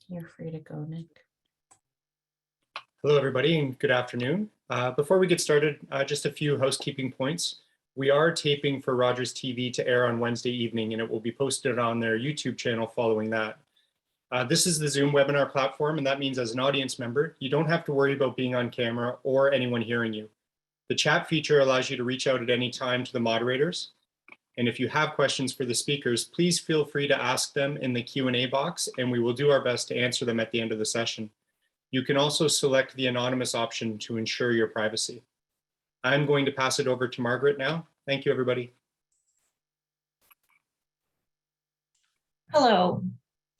You're free to go, Nick. Hello, everybody, and good afternoon. Before we get started, just a few housekeeping points. We are taping for Rogers TV to air on Wednesday evening, and it will be posted on their YouTube channel following that. This is the Zoom webinar platform, and that means as an audience member, you don't have to worry about being on camera or anyone hearing you. The chat feature allows you to reach out at any time to the moderators. And if you have questions for the speakers, please feel free to ask them in the Q&A box, and we will do our best to answer them at the end of the session. You can also select the anonymous option to ensure your privacy. I'm going to pass it over to Margaret now. Thank you, everybody. Hello,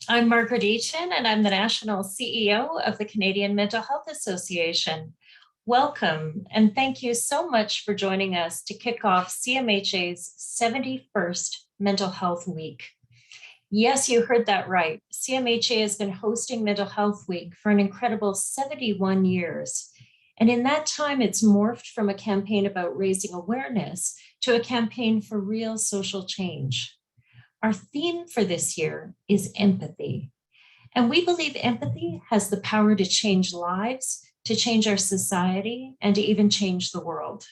I'm Margaret Eaton, and I'm the National CEO of the Canadian Mental Health Association. Welcome, and thank you so much for joining us to kick off CMHA's 71st Mental Health Week. Yes, you heard that right. CMHA has been hosting Mental Health Week for an incredible 71 years. And in that time, it's morphed from a campaign about raising awareness to a campaign for real social change. Our theme for this year is empathy. And we believe empathy has the power to change lives, to change our society, and to even change the world.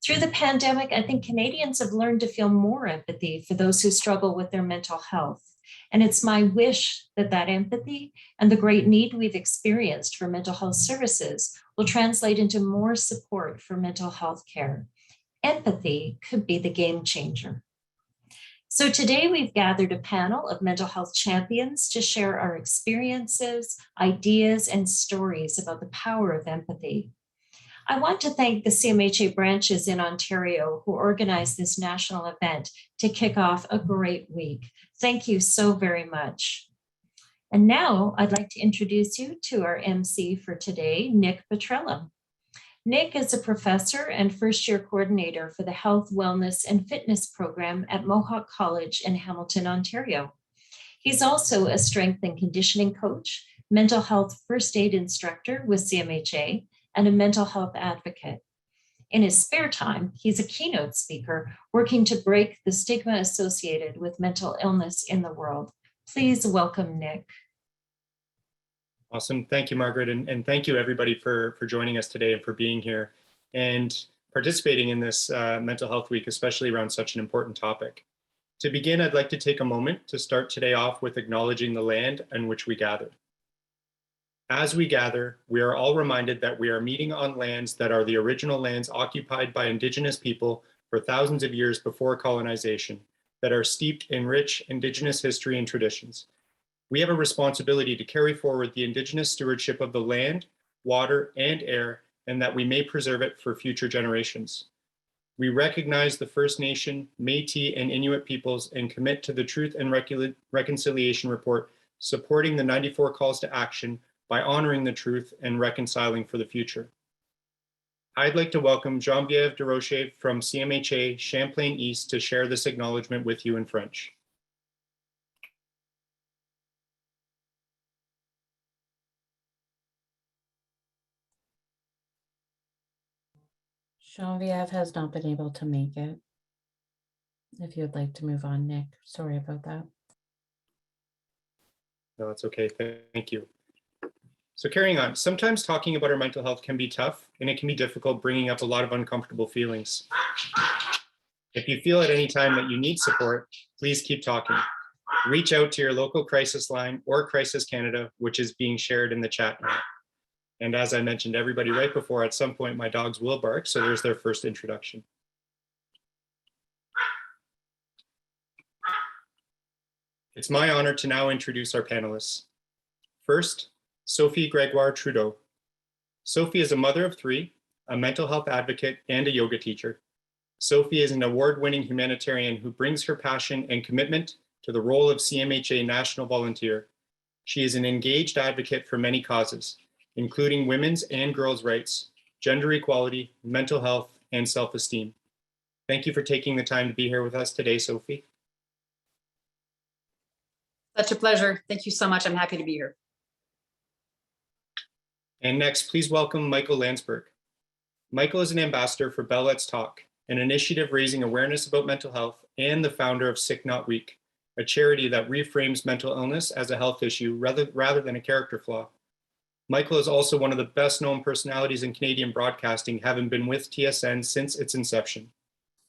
Through the pandemic, I think Canadians have learned to feel more empathy for those who struggle with their mental health. And it's my wish that that empathy and the great need we've experienced for mental health services will translate into more support for mental health care. Empathy could be the game changer. So today we've gathered a panel of mental health champions to share our experiences, ideas, and stories about the power of empathy. I want to thank the CMHA branches in Ontario who organized this national event to kick off a great week. Thank you so very much. And now I'd like to introduce you to our MC for today, Nick Petrella. Nick is a professor and first-year coordinator for the Health, Wellness, and Fitness program at Mohawk College in Hamilton, Ontario. He's also a strength and conditioning coach, mental health first aid instructor with CMHA, and a mental health advocate. In his spare time, he's a keynote speaker working to break the stigma associated with mental illness in the world. Please welcome Nick. Awesome. Thank you, Margaret. And thank you, everybody, for joining us today and for being here and participating in this Mental Health Week, especially around such an important topic. To begin, I'd like to take a moment to start today off with acknowledging the land on which we gathered. As we gather, we are all reminded that we are meeting on lands that are the original lands occupied by Indigenous people for thousands of years before colonization, that are steeped in rich Indigenous history and traditions. We have a responsibility to carry forward the Indigenous stewardship of the land, water, and air, and that we may preserve it for future generations. We recognize the First Nation, Métis, and Inuit peoples and commit to the Truth and Reconciliation Report, supporting the 94 calls to action by honoring the truth and reconciling for the future. I'd like to welcome Geneviève Desrochers from CMHA Champlain East to share this acknowledgement with you in French. Geneviève has not been able to make it. If you'd like to move on, Nick, sorry about that. No, that's okay. Thank you. So carrying on, sometimes talking about our mental health can be tough and it can be difficult, bringing up a lot of uncomfortable feelings. If you feel at any time that you need support, please keep talking. Reach out to your local crisis line or Crisis Canada, which is being shared in the chat now. And as I mentioned everybody right before, at some point my dogs will bark, so there's their first introduction. It's my honor to now introduce our panelists. First, Sophie Grégoire Trudeau. Sophie is a mother of three, a mental health advocate, and a yoga teacher. Sophie is an award-winning humanitarian who brings her passion and commitment to the role of CMHA National Volunteer. She is an engaged advocate for many causes, including women's and girls' rights, gender equality, mental health, and self-esteem. Thank you for taking the time to be here with us today, Sophie. Such a pleasure. Thank you so much. I'm happy to be here. And next, please welcome Michael Lansberg. Michael is an ambassador for Bell Let's Talk, an initiative raising awareness about mental health and the founder of Sick Not Weak, a charity that reframes mental illness as a health issue rather than a character flaw. Michael is also one of the best-known personalities in Canadian broadcasting, having been with TSN since its inception.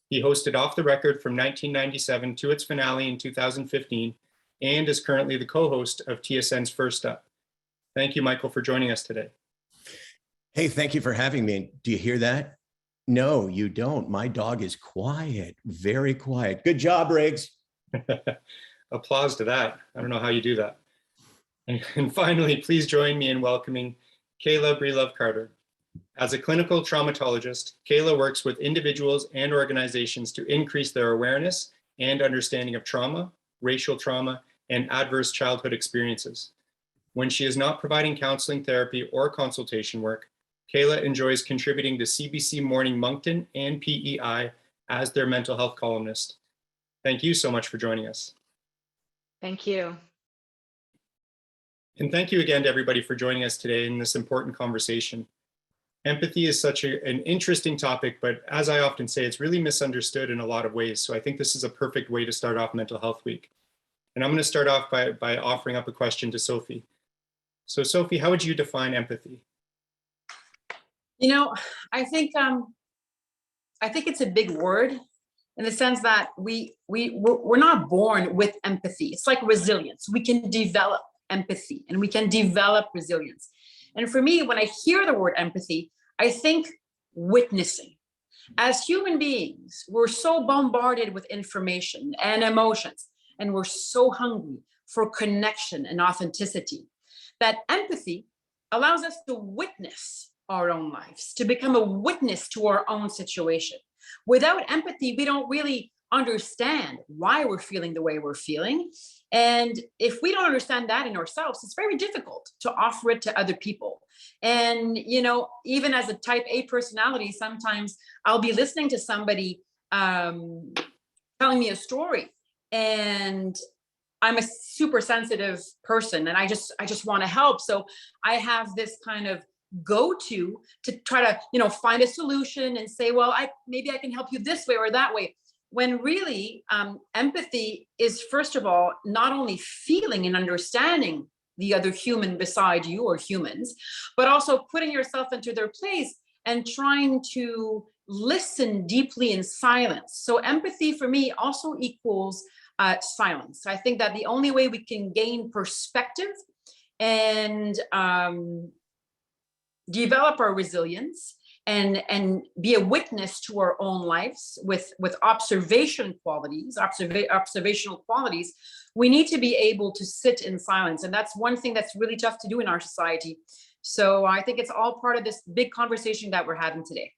He hosted Off the Record from 1997 to its finale in 2015, and is currently the co-host of TSN's First Up. Thank you, Michael, for joining us today. Hey, thank you for having me. Do you hear that? No, you don't. My dog is quiet, very quiet. Good job, Riggs. Applause to that. I don't know how you do that. And finally, please join me in welcoming Kayla Breelove Carter. As a clinical traumatologist, Kayla works with individuals and organizations to increase their awareness and understanding of trauma, racial trauma, and adverse childhood experiences. When she is not providing counseling, therapy, or consultation work, Kayla enjoys contributing to CBC Morning Moncton and PEI as their mental health columnist. Thank you so much for joining us. Thank you. And thank you again to everybody for joining us today in this important conversation. Empathy is such an interesting topic, but as I often say, it's really misunderstood in a lot of ways. So I think this is a perfect way to start off Mental Health Week. And I'm going to start off by offering up a question to Sophie. So Sophie, how would you define empathy? You know, I think it's a big word in the sense that we're not born with empathy. It's like resilience. We can develop empathy and we can develop resilience. And for me, when I hear the word empathy, I think witnessing. As human beings, we're so bombarded with information and emotions, and we're so hungry for connection and authenticity that empathy allows us to witness our own lives, to become a witness to our own situation. Without empathy, we don't really understand why we're feeling the way we're feeling. And if we don't understand that in ourselves, it's very difficult to offer it to other people. And, you know, even as a type A personality, sometimes I'll be listening to somebody telling me a story, and I'm a super sensitive person, and I just want to help. So I have this kind of go-to to try to, you know, find a solution and say, well, maybe I can help you this way or that way. When really empathy is, first of all, not only feeling and understanding the other human beside you or humans, but also putting yourself into their place and trying to listen deeply in silence. So empathy for me also equals silence. I think that the only way we can gain perspective and develop our resilience and be a witness to our own lives with observational qualities, we need to be able to sit in silence. And that's one thing that's really tough to do in our society. So I think it's all part of this big conversation that we're having today.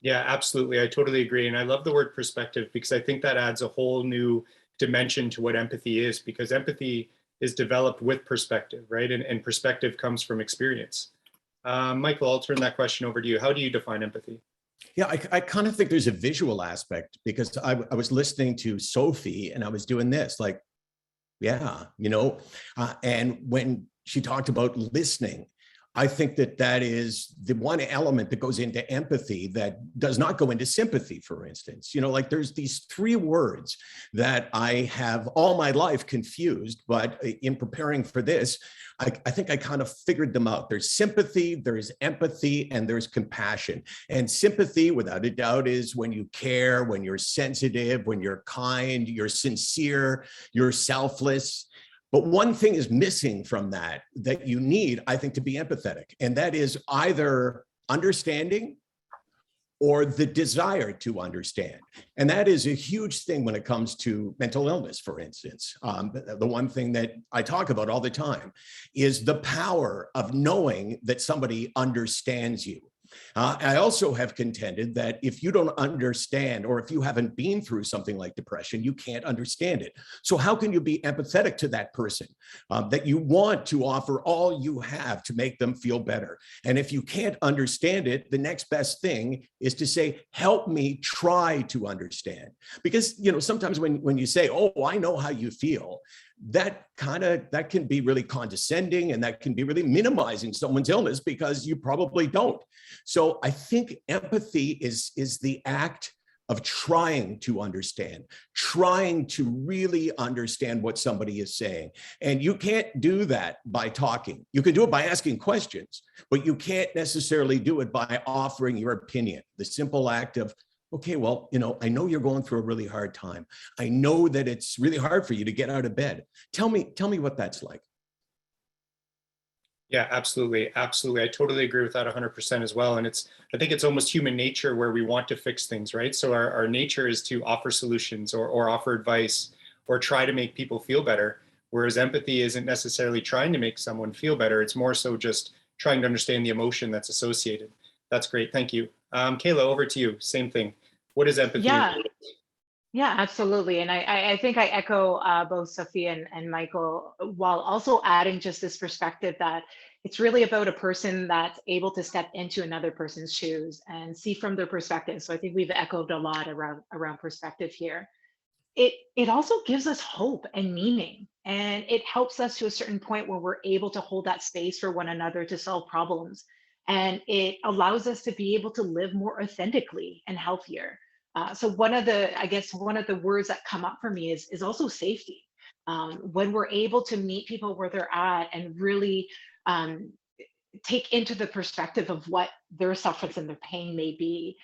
Yeah, absolutely. I totally agree. And I love the word perspective, because I think that adds a whole new dimension to what empathy is, because empathy is developed with perspective, right? And perspective comes from experience. Michael, I'll turn that question over to you. How do you define empathy? Yeah, I kind of think there's a visual aspect, because I was listening to Sophie and I was doing this, like, yeah, you know, and when she talked about listening, I think that is the one element that goes into empathy that does not go into sympathy, for instance. You know, like there's these three words that I have all my life confused, but in preparing for this, I think I kind of figured them out. There's sympathy, there's empathy, and there's compassion. And sympathy, without a doubt, is when you care, when you're sensitive, when you're kind, you're sincere, you're selfless. But one thing is missing from that you need, I think, to be empathetic. And that is either understanding or the desire to understand. And that is a huge thing when it comes to mental illness, for instance. The one thing that I talk about all the time is the power of knowing that somebody understands you. I also have contended that if you don't understand, or if you haven't been through something like depression, you can't understand it. So how can you be empathetic to that person that you want to offer all you have to make them feel better? And if you can't understand it, the next best thing is to say, help me try to understand. Because, you know, sometimes when you say, oh, I know how you feel, that can be really condescending, and that can be really minimizing someone's illness because you probably don't. So I think empathy is the act of trying to understand, trying to really understand what somebody is saying. And you can't do that by talking. You can do it by asking questions, but you can't necessarily do it by offering your opinion. The simple act of, okay, well, I know you're going through a really hard time. I know that it's really hard for you to get out of bed. Tell me what that's like. Yeah, absolutely. Absolutely. I totally agree with that 100% as well. And I think it's almost human nature where we want to fix things, right? So our nature is to offer solutions or offer advice or try to make people feel better. Whereas empathy isn't necessarily trying to make someone feel better. It's more so just trying to understand the emotion that's associated. That's great. Thank you. Kayla, over to you. Same thing. What is empathy? Yeah, absolutely. And I think I echo both Sophie and Michael, while also adding just this perspective that it's really about a person that's able to step into another person's shoes and see from their perspective. So I think we've echoed a lot around perspective here. It also gives us hope and meaning, and it helps us to a certain point where we're able to hold that space for one another to solve problems. And it allows us to be able to live more authentically and healthier. So one of the words that come up for me is also safety. When we're able to meet people where they're at and really take into the perspective of what their sufferings and their pain may be,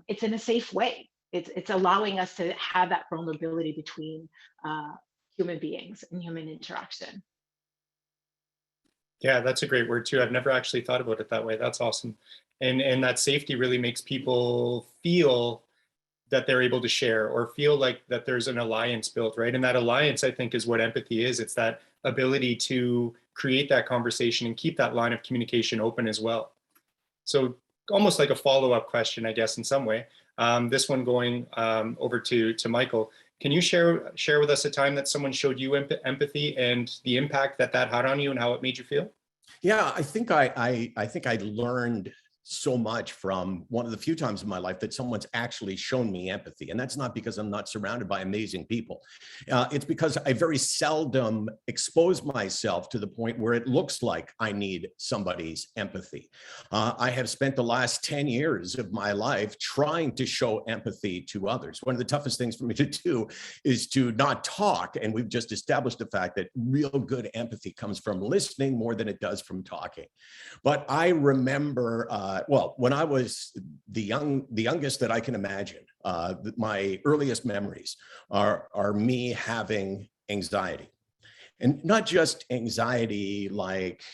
it's in a safe way. It's allowing us to have that vulnerability between human beings and human interaction. Yeah, that's a great word too. I've never actually thought about it that way. That's awesome. And that safety really makes people feel that they're able to share or feel like that there's an alliance built, right? And that alliance, I think, is what empathy is. It's that ability to create that conversation and keep that line of communication open as well. So almost like a follow-up question, I guess, in some way. This one going over to Michael. Can you share with us a time that someone showed you empathy and the impact that had on you and how it made you feel? Yeah, I think I learned so much from one of the few times in my life that someone's actually shown me empathy. And that's not because I'm not surrounded by amazing people. It's because I very seldom expose myself to the point where it looks like I need somebody's empathy. I have spent the last 10 years of my life trying to show empathy to others. One of the toughest things for me to do is to not talk. And we've just established the fact that real good empathy comes from listening more than it does from talking. But I remember, when I was the youngest that I can imagine, my earliest memories are me having anxiety. And not just anxiety like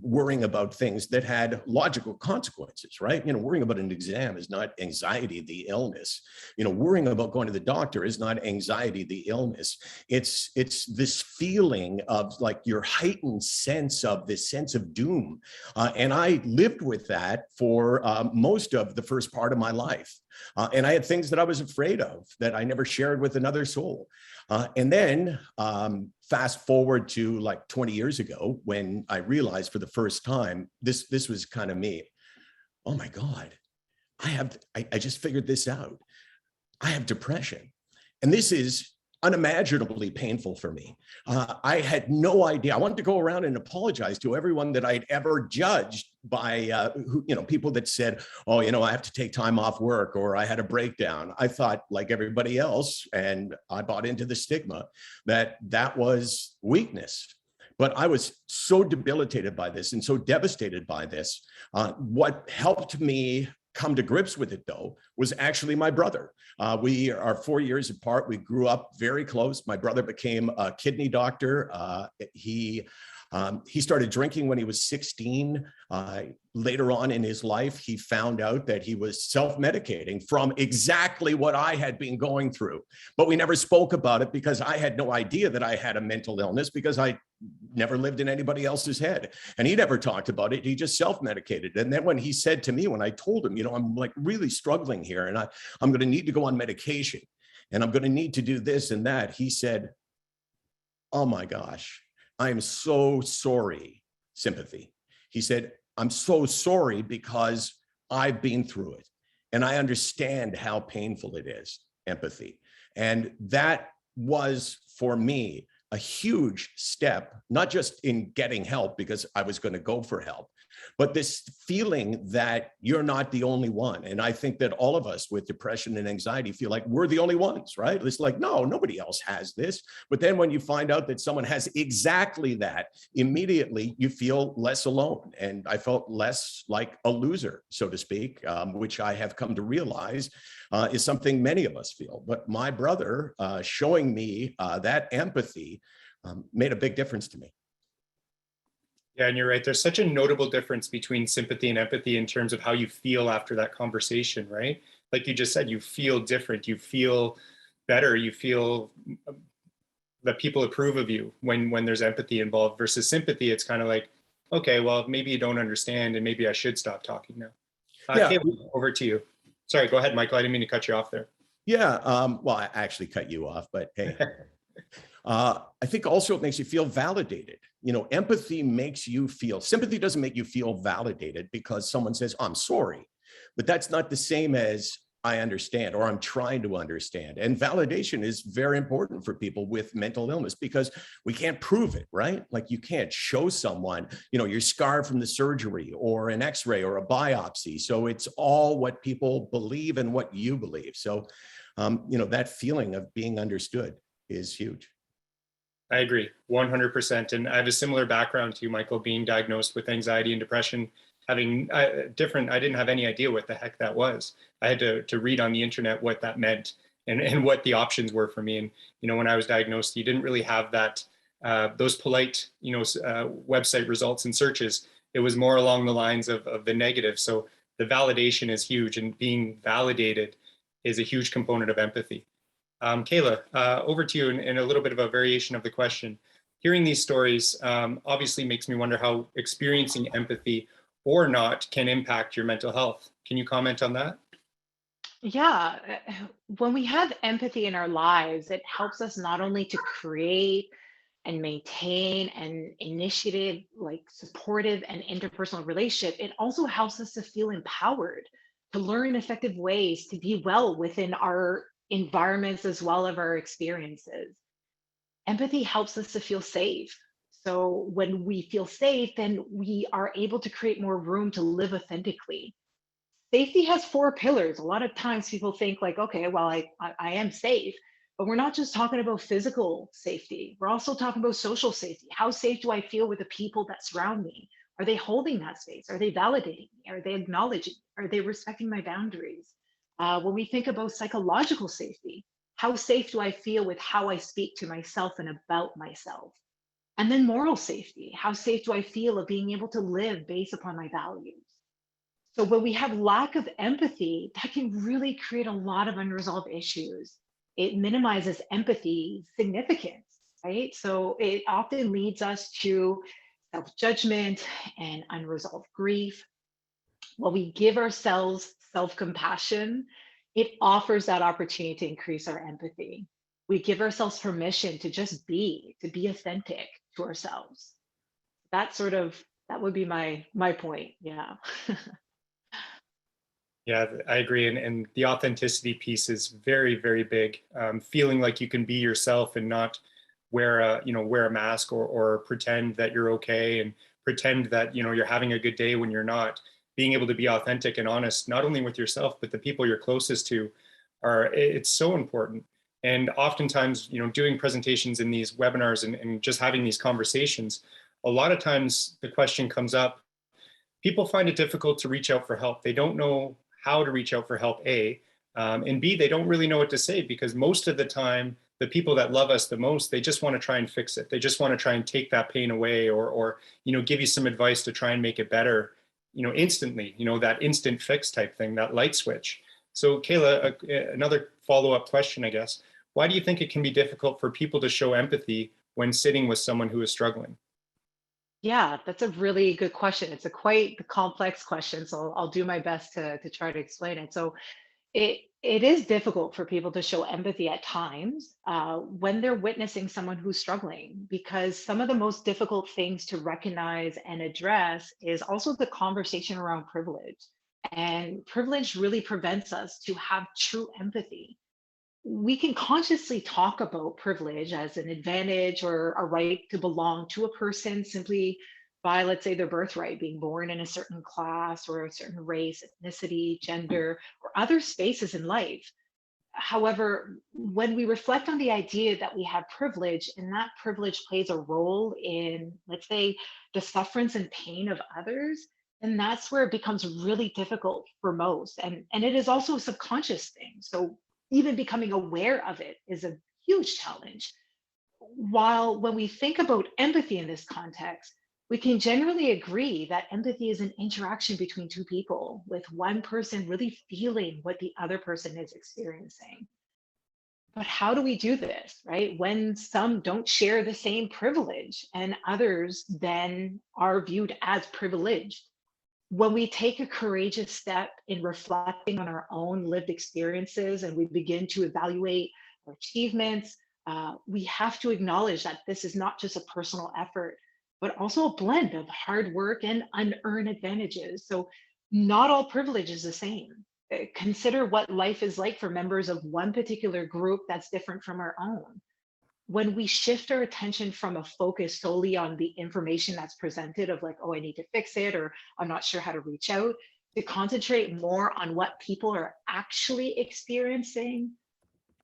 worrying about things that had logical consequences, right? Worrying about an exam is not anxiety, the illness. Worrying about going to the doctor is not anxiety, the illness. It's this feeling of like your heightened sense of doom. And I lived with that for most of the first part of my life. And I had things that I was afraid of that I never shared with another soul. And then fast forward to like 20 years ago, when I realized for the first time, this was kind of me. Oh my God, I just figured this out. I have depression. And this is unimaginably painful for me. I had no idea. I wanted to go around and apologize to everyone that I'd ever judged by, people that said, oh, I have to take time off work or I had a breakdown. I thought like everybody else, and I bought into the stigma that was weakness. But I was so debilitated by this and so devastated by this. What helped me come to grips with it, though, was actually my brother. We are 4 years apart. We grew up very close. My brother became a kidney doctor. He started drinking when he was 16. Later on in his life, he found out that he was self-medicating from exactly what I had been going through. But we never spoke about it because I had no idea that I had a mental illness because I never lived in anybody else's head. And he never talked about it. He just self-medicated. And then when he said to me, when I told him, I'm like really struggling here and I'm going to need to go on medication and I'm going to need to do this and that, he said, oh my gosh, I am so sorry, sympathy. He said, I'm so sorry because I've been through it and I understand how painful it is, empathy. And that was for me a huge step, not just in getting help because I was going to go for help, but this feeling that you're not the only one. And I think that all of us with depression and anxiety feel like we're the only ones, right? It's like, no, nobody else has this. But then when you find out that someone has exactly that, immediately you feel less alone. And I felt less like a loser, so to speak, which I have come to realize is something many of us feel. But my brother showing me that empathy made a big difference to me. Yeah, and you're right. There's such a notable difference between sympathy and empathy in terms of how you feel after that conversation, right? Like you just said, you feel different, you feel better, you feel that people approve of you when there's empathy involved versus sympathy. It's kind of like, okay, well, maybe you don't understand and maybe I should stop talking now. Yeah. Kayla, over to you. Sorry, go ahead, Michael. I didn't mean to cut you off there. Yeah, well, I actually cut you off, but hey. I think also it makes you feel validated. You know, empathy makes you feel, sympathy doesn't make you feel validated because someone says, I'm sorry, but that's not the same as I understand or I'm trying to understand. And validation is very important for people with mental illness because we can't prove it, right? Like you can't show someone, you know, your scar from the surgery or an x-ray or a biopsy. So it's all what people believe and what you believe. So, you know, that feeling of being understood is huge. I agree 100%. And I have a similar background to you, Michael, being diagnosed with anxiety and depression, having I didn't have any idea what the heck that was. I had to read on the internet what that meant and what the options were for me. And, you know, when I was diagnosed, you didn't really have that, those polite, you know, website results and searches. It was more along the lines of the negative. So the validation is huge, and being validated is a huge component of empathy. Kayla, over to you in a little bit of a variation of the question. Hearing these stories obviously makes me wonder how experiencing empathy or not can impact your mental health. Can you comment on that? Yeah, when we have empathy in our lives, it helps us not only to create and maintain an initiative, like supportive and interpersonal relationship, it also helps us to feel empowered, to learn effective ways to be well within our environments as well as our experiences. Empathy helps us to feel safe. So when we feel safe, then we are able to create more room to live authentically. Safety has four pillars. A lot of times people think like, okay, well, I am safe, but we're not just talking about physical safety. We're also talking about social safety. How safe do I feel with the people that surround me? Are they holding that space? Are they validating me? Are they acknowledging? Are they respecting my boundaries? When we think about psychological safety, how safe do I feel with how I speak to myself and about myself? And then moral safety, how safe do I feel of being able to live based upon my values? So when we have lack of empathy, that can really create a lot of unresolved issues. It minimizes empathy significance, right? So it often leads us to self-judgment and unresolved grief. When we give ourselves self-compassion, it offers that opportunity to increase our empathy. We give ourselves permission to just be, to be authentic to ourselves. That would be my point. Yeah. Yeah, I agree. And the authenticity piece is very, very big. Feeling like you can be yourself and not wear a mask or pretend that you're okay and pretend that, you know, you're having a good day when you're not. Being able to be authentic and honest, not only with yourself, but the people you're closest to it's so important. And oftentimes, you know, doing presentations in these webinars and just having these conversations, a lot of times the question comes up, people find it difficult to reach out for help. They don't know how to reach out for help, A, and B, they don't really know what to say because most of the time, the people that love us the most, they just want to try and fix it. They just want to try and take that pain away or you know, give you some advice to try and make it better, you know, instantly, you know, that instant fix type thing, that light switch. So Kayla, another follow-up question, I guess. Why do you think it can be difficult for people to show empathy when sitting with someone who is struggling? Yeah, that's a really good question. It's a quite complex question, so I'll do my best to try to explain it. So it is difficult for people to show empathy at times when they're witnessing someone who's struggling, because some of the most difficult things to recognize and address is also the conversation around privilege. And privilege really prevents us to have true empathy. We can consciously talk about privilege as an advantage or a right to belong to a person simply by, let's say, their birthright, being born in a certain class or a certain race, ethnicity, gender, or other spaces in life. However, when we reflect on the idea that we have privilege and that privilege plays a role in, let's say, the sufferance and pain of others, then that's where it becomes really difficult for most. And it is also a subconscious thing. So even becoming aware of it is a huge challenge. While when we think about empathy in this context, we can generally agree that empathy is an interaction between two people, with one person really feeling what the other person is experiencing. But how do we do this, right? When some don't share the same privilege and others then are viewed as privileged. When we take a courageous step in reflecting on our own lived experiences and we begin to evaluate our achievements, we have to acknowledge that this is not just a personal effort, but also a blend of hard work and unearned advantages. So not all privilege is the same. Consider what life is like for members of one particular group that's different from our own. When we shift our attention from a focus solely on the information that's presented of like, oh, I need to fix it, or I'm not sure how to reach out, to concentrate more on what people are actually experiencing,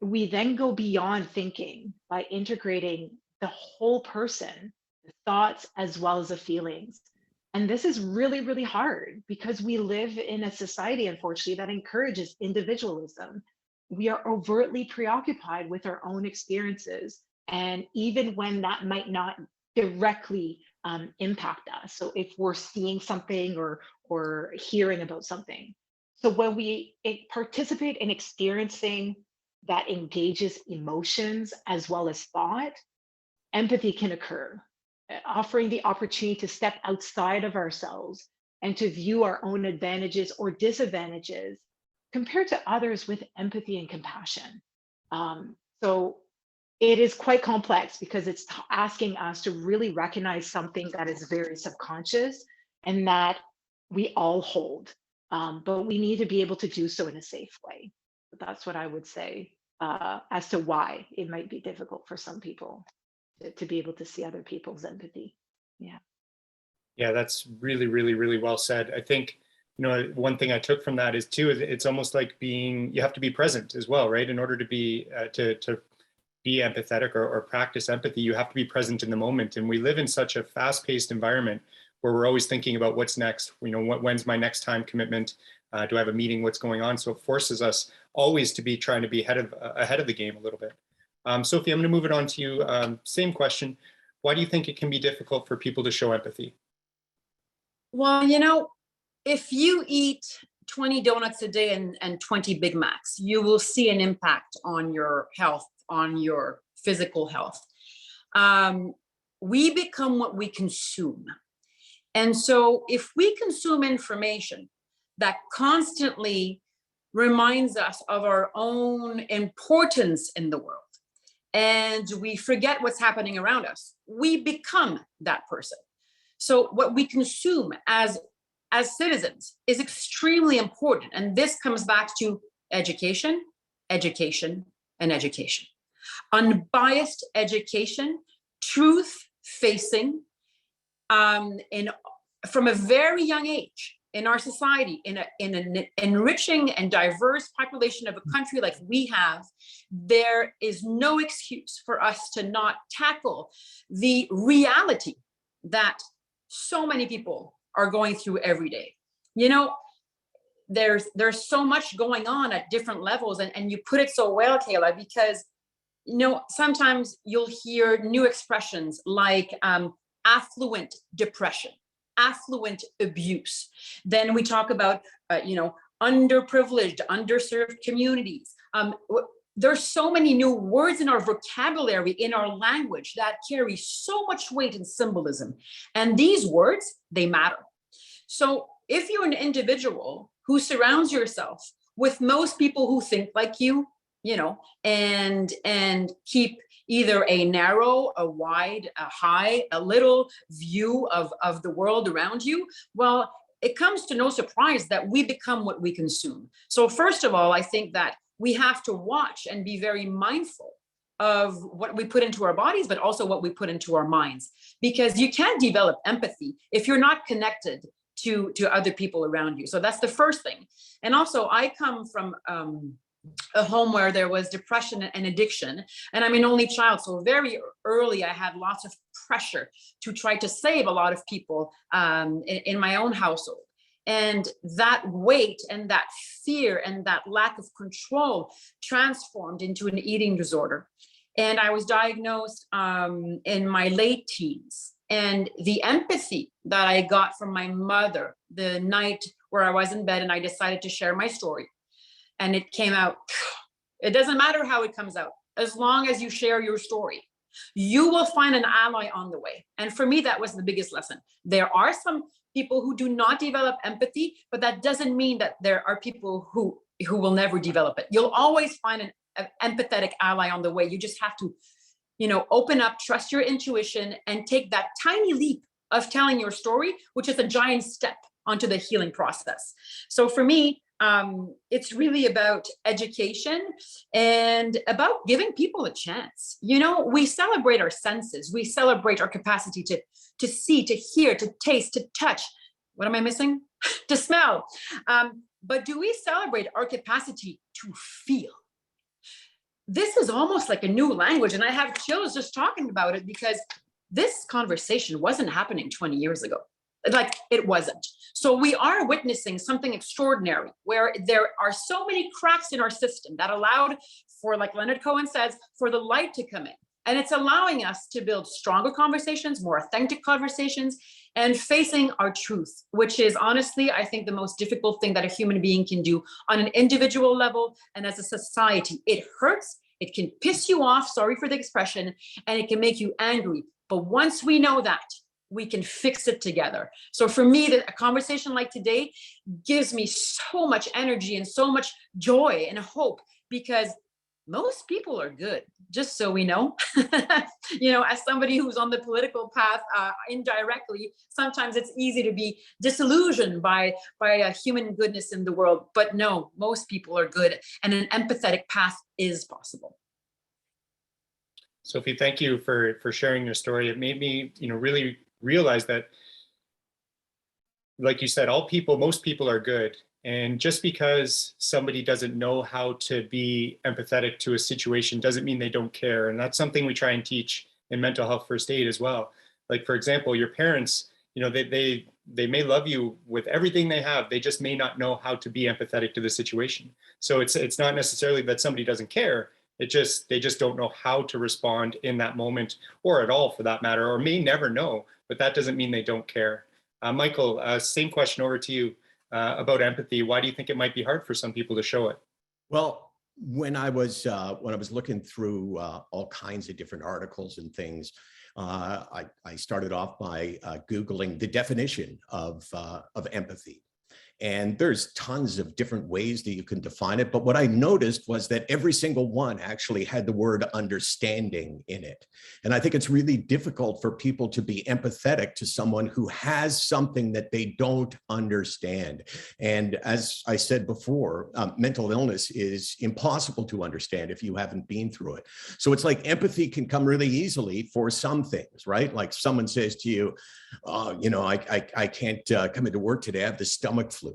we then go beyond thinking by integrating the whole person, the thoughts as well as the feelings. And this is really, really hard because we live in a society, unfortunately, that encourages individualism. We are overtly preoccupied with our own experiences. And even when that might not directly impact us. So if we're seeing something or hearing about something. So when we participate in experiencing that engages emotions as well as thought, empathy can occur, offering the opportunity to step outside of ourselves and to view our own advantages or disadvantages compared to others with empathy and compassion. So it is quite complex because it's asking us to really recognize something that is very subconscious and that we all hold, but we need to be able to do so in a safe way. That's what I would say as to why it might be difficult for some people to be able to see other people's empathy. Yeah. Yeah, that's really, really, really well said. I think, one thing I took from that is too, it's almost like you have to be present as well, right? In order to be, to be empathetic or practice empathy, you have to be present in the moment. And we live in such a fast-paced environment where we're always thinking about what's next, when's my next time commitment? Do I have a meeting? What's going on? So it forces us always to be trying to be ahead of the game a little bit. Sophie, I'm going to move it on to you. Same question. Why do you think it can be difficult for people to show empathy? Well, if you eat 20 donuts a day and 20 Big Macs, you will see an impact on your health, on your physical health. We become what we consume. And so if we consume information that constantly reminds us of our own importance in the world, and we forget what's happening around us, we become that person. So what we consume as citizens is extremely important. And this comes back to education, education, and education. Unbiased education, truth-facing, from a very young age in our society, in an enriching and diverse population of a country like we have, there is no excuse for us to not tackle the reality that so many people are going through every day. There's so much going on at different levels, and you put it so well, Kayla, because sometimes you'll hear new expressions like affluent depression, affluent abuse. Then we talk about underprivileged, underserved communities. There's so many new words in our vocabulary, in our language, that carry so much weight and symbolism. And these words, they matter. So if you're an individual who surrounds yourself with most people who think like you, and keep either a narrow, a wide, a high, a little view of the world around you, well, it comes to no surprise that we become what we consume. So first of all, I think that we have to watch and be very mindful of what we put into our bodies, but also what we put into our minds, because you can't develop empathy if you're not connected to other people around you. So that's the first thing. And also, I come from a home where there was depression and addiction, and I'm an only child. So very early, I had lots of pressure to try to save a lot of people in my own household. And that weight and that fear and that lack of control transformed into an eating disorder. And I was diagnosed in my late teens. And the empathy that I got from my mother the night where I was in bed and I decided to share my story, and it came out, it doesn't matter how it comes out, as long as you share your story, you will find an ally on the way. And for me, that was the biggest lesson. There are some people who do not develop empathy, but that doesn't mean that there are people who will never develop it. You'll always find an empathetic ally on the way. You just have to, open up, trust your intuition, and take that tiny leap of telling your story, which is a giant step onto the healing process. So for me, it's really about education and about giving people a chance. We celebrate our senses. We celebrate our capacity to see, to hear, to taste, to touch. What am I missing? To smell. But do we celebrate our capacity to feel? This is almost like a new language, and I have chills just talking about it, because this conversation wasn't happening 20 years ago. Like, it wasn't. So we are witnessing something extraordinary, where there are so many cracks in our system that allowed for, like Leonard Cohen says, for the light to come in. And it's allowing us to build stronger conversations, more authentic conversations, and facing our truth, which is honestly, I think, the most difficult thing that a human being can do on an individual level and as a society. It hurts, it can piss you off, sorry for the expression, and it can make you angry. But once we know that, we can fix it together. So for me, a conversation like today gives me so much energy and so much joy and hope, because most people are good, just so we know. As somebody who's on the political path indirectly, sometimes it's easy to be disillusioned by human goodness in the world. But no, most people are good, and an empathetic path is possible. Sophie, thank you for sharing your story. It made me, really realize that, like you said, most people are good. And just because somebody doesn't know how to be empathetic to a situation doesn't mean they don't care. And that's something we try and teach in mental health first aid as well. Like, for example, your parents, they may love you with everything they have. They just may not know how to be empathetic to the situation. So it's not necessarily that somebody doesn't care. They just don't know how to respond in that moment, or at all for that matter, or may never know, but that doesn't mean they don't care. Michael, same question over to you about empathy. Why do you think it might be hard for some people to show it? Well, when I was looking through all kinds of different articles and things, I started off by Googling the definition of empathy. And there's tons of different ways that you can define it. But what I noticed was that every single one actually had the word understanding in it. And I think it's really difficult for people to be empathetic to someone who has something that they don't understand. And as I said before, mental illness is impossible to understand if you haven't been through it. So it's like empathy can come really easily for some things, right? Like someone says to you, I can't come into work today, I have the stomach flu.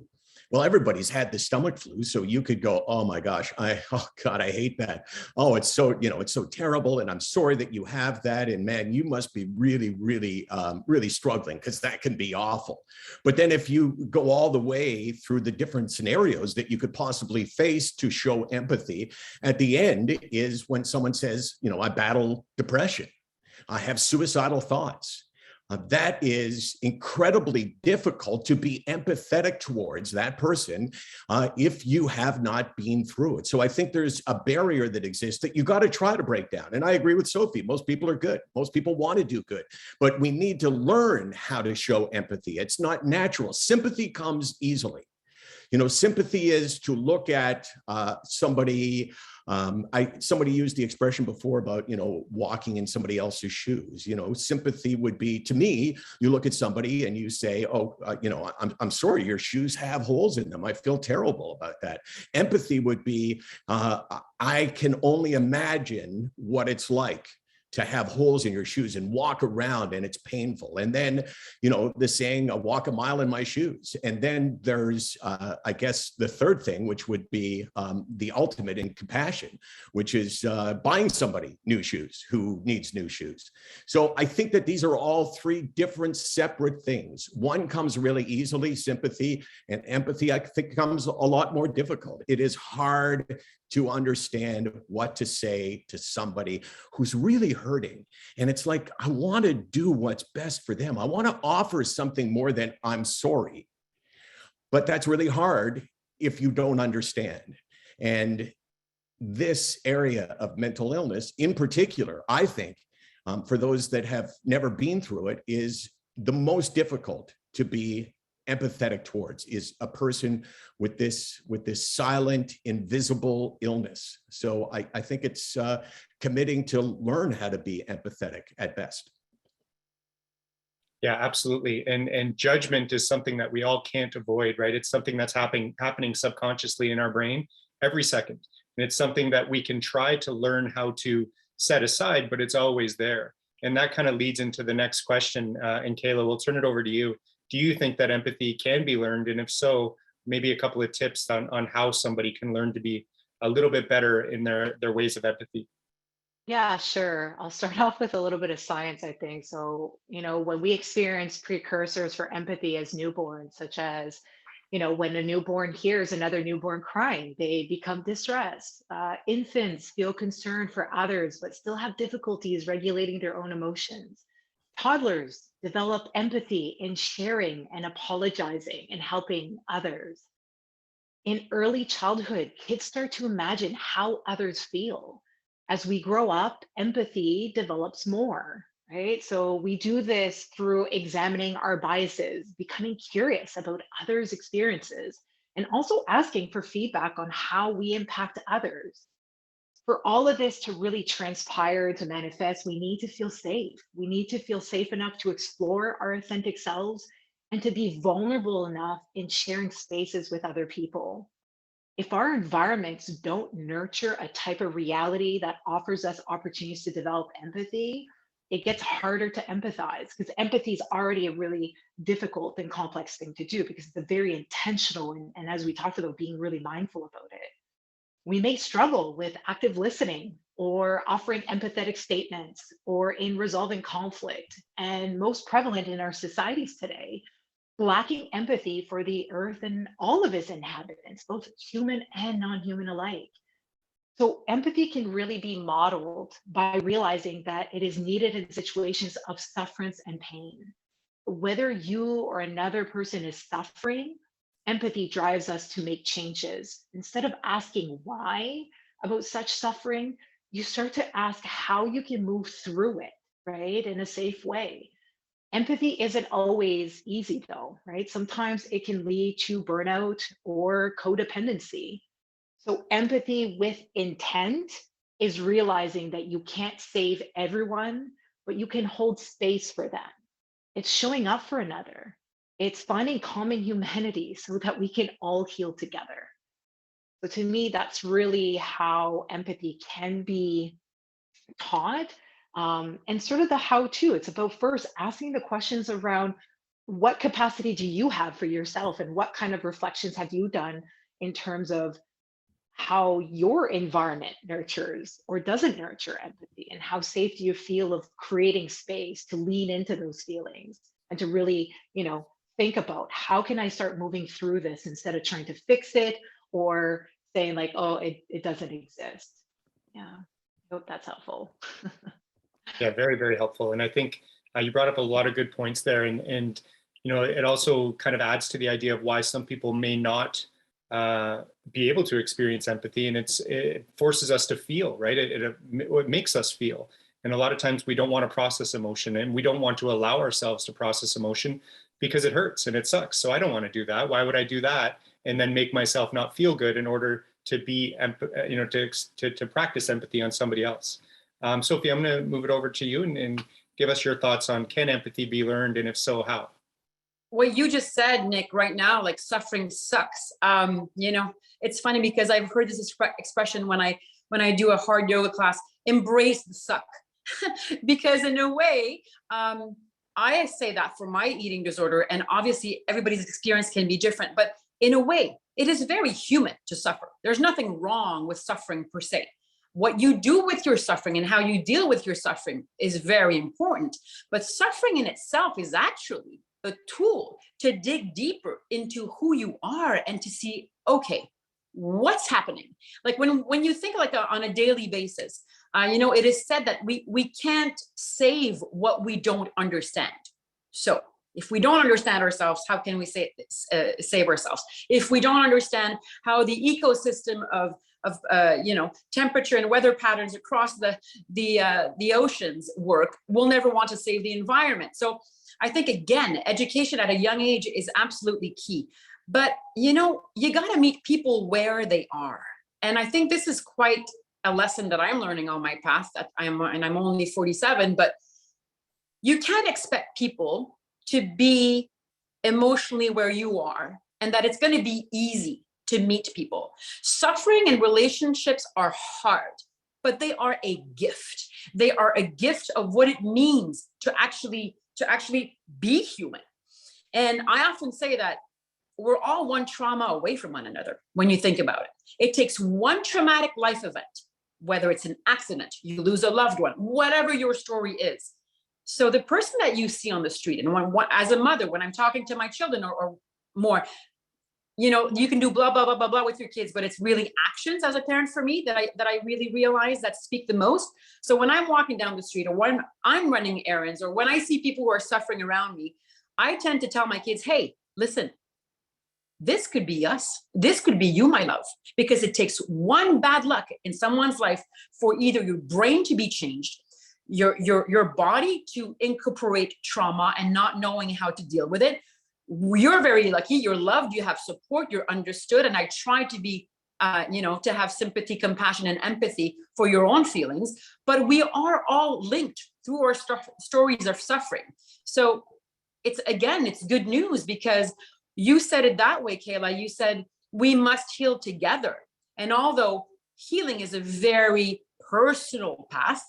Well, everybody's had the stomach flu, so you could go, oh my gosh, oh God, I hate that. Oh, it's so, it's so terrible, and I'm sorry that you have that, and man, you must be really, really, really struggling, because that can be awful. But then if you go all the way through the different scenarios that you could possibly face to show empathy, at the end is when someone says, I battle depression, I have suicidal thoughts. That is incredibly difficult to be empathetic towards that person if you have not been through it. So I think there's a barrier that exists that you got to try to break down. And I agree with Sophie. Most people are good. Most people want to do good, but we need to learn how to show empathy. It's not natural. Sympathy comes easily. Sympathy is to look at somebody. Somebody used the expression before about, walking in somebody else's shoes. Sympathy would be, to me, you look at somebody and you say, oh, I'm sorry, your shoes have holes in them. I feel terrible about that. Empathy would be, I can only imagine what it's like to have holes in your shoes and walk around and it's painful. And then, the saying, I walk a mile in my shoes. And then there's, I guess, the third thing, which would be the ultimate in compassion, which is buying somebody new shoes who needs new shoes. So I think that these are all three different separate things. One comes really easily, sympathy, and empathy, I think, comes a lot more difficult. It is hard to understand what to say to somebody who's really hurting. And it's like, I want to do what's best for them. I want to offer something more than I'm sorry. But that's really hard if you don't understand. And this area of mental illness in particular, I think, for those that have never been through it, is the most difficult to be empathetic towards, is a person with this silent, invisible illness. So I think it's committing to learn how to be empathetic at best. Yeah, absolutely. And judgment is something that we all can't avoid, right? It's something that's happening subconsciously in our brain every second. And it's something that we can try to learn how to set aside, but it's always there. And that kind of leads into the next question. And Kayla, we'll turn it over to you. Do you think that empathy can be learned? And if so, maybe a couple of tips on how somebody can learn to be a little bit better in their ways of empathy. Yeah, sure. I'll start off with a little bit of science, I think. So, when we experience precursors for empathy as newborns, such as, when a newborn hears another newborn crying, they become distressed. Infants feel concern for others, but still have difficulties regulating their own emotions. Toddlers develop empathy in sharing and apologizing and helping others. In early childhood, kids start to imagine how others feel. As we grow up, empathy develops more, right? So we do this through examining our biases, becoming curious about others' experiences, and also asking for feedback on how we impact others. For all of this to really transpire, to manifest, we need to feel safe. We need to feel safe enough to explore our authentic selves and to be vulnerable enough in sharing spaces with other people. If our environments don't nurture a type of reality that offers us opportunities to develop empathy, it gets harder to empathize, because empathy is already a really difficult and complex thing to do, because it's a very intentional, and as we talked about, being really mindful about it. We may struggle with active listening or offering empathetic statements or in resolving conflict. And most prevalent in our societies today, lacking empathy for the earth and all of its inhabitants, both human and non-human alike. So empathy can really be modeled by realizing that it is needed in situations of sufferance and pain. Whether you or another person is suffering, empathy drives us to make changes. Instead of asking why about such suffering, you start to ask how you can move through it, right, in a safe way. Empathy isn't always easy, though, right? Sometimes it can lead to burnout or codependency. So, empathy with intent is realizing that you can't save everyone, but you can hold space for them. It's showing up for another. It's finding common humanity so that we can all heal together. So to me, that's really how empathy can be taught, and sort of the how-to. It's about first asking the questions around what capacity do you have for yourself, and what kind of reflections have you done in terms of how your environment nurtures or doesn't nurture empathy, and how safe do you feel of creating space to lean into those feelings and to really, think about how can I start moving through this instead of trying to fix it or saying like, oh, it doesn't exist. Yeah, I hope that's helpful. Yeah, very, very helpful. And I think you brought up a lot of good points there. And it also kind of adds to the idea of why some people may not be able to experience empathy. And it forces us to feel, right? It makes us feel. And a lot of times we don't want to process emotion, and we don't want to allow ourselves to process emotion because it hurts and it sucks. So I don't want to do that. Why would I do that? and then make myself not feel good in order to be, to practice empathy on somebody else. Sophie, I'm going to move it over to you and give us your thoughts on, can empathy be learned, and if so, how? What you just said, Nick, right now, like suffering sucks. It's funny because I've heard this expression when I do a hard yoga class, embrace the suck. Because in a way, I say that for my eating disorder, and obviously everybody's experience can be different, but in a way, it is very human to suffer. There's nothing wrong with suffering per se. What you do with your suffering and how you deal with your suffering is very important. But suffering in itself is actually a tool to dig deeper into who you are and to see, okay, what's happening? Like when you think like on a daily basis, it is said that we can't save what we don't understand. So if we don't understand ourselves, how can we save ourselves? If we don't understand how the ecosystem of temperature and weather patterns across the oceans work, we'll never want to save the environment. So I think, again, education at a young age is absolutely key. But, you got to meet people where they are. And I think this is quite a lesson that I'm learning on my path. I'm only 47, but you can't expect people to be emotionally where you are and that it's going to be easy to meet people. Suffering and relationships are hard, but they are a gift. They are a gift of what it means to actually be human. And I often say that we're all one trauma away from one another when you think about it. It takes one traumatic life event, whether it's an accident, you lose a loved one, whatever your story is. So the person that you see on the street, and as a mother, when I'm talking to my children or more, you can do blah, blah, blah, blah, blah with your kids, but it's really actions as a parent for me that I really realize that speak the most. So when I'm walking down the street or when I'm running errands or when I see people who are suffering around me, I tend to tell my kids, hey, listen, this could be us. This could be you, my love, because it takes one bad luck in someone's life for either your brain to be changed, your body to incorporate trauma and not knowing how to deal with it. You're very lucky, you're loved, you have support, you're understood. And I try to be, to have sympathy, compassion, and empathy for your own feelings, but we are all linked through our stories of suffering. So it's good news because you said it that way, Kayla. You said we must heal together. And although healing is a very personal path,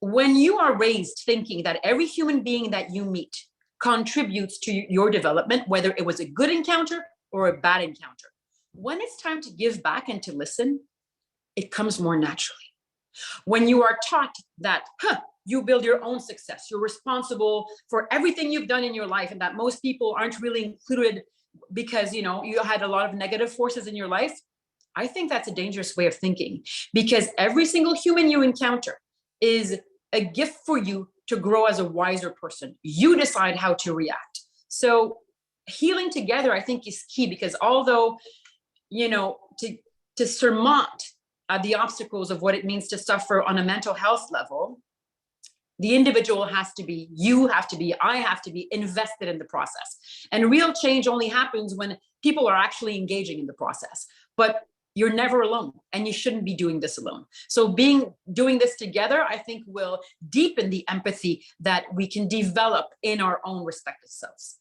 when you are raised thinking that every human being that you meet contributes to your development, whether it was a good encounter or a bad encounter, when it's time to give back and to listen, it comes more naturally. When you are taught that, you build your own success, you're responsible for everything you've done in your life, and that most people aren't really included because you had a lot of negative forces in your life, I think that's a dangerous way of thinking, because every single human you encounter is a gift for you to grow as a wiser person. You decide how to react. So healing together, I think, is key, because although, to surmount the obstacles of what it means to suffer on a mental health level, the individual has to be, you have to be, I have to be invested in the process. And real change only happens when people are actually engaging in the process. But you're never alone, and you shouldn't be doing this alone. So doing this together, I think, will deepen the empathy that we can develop in our own respective selves.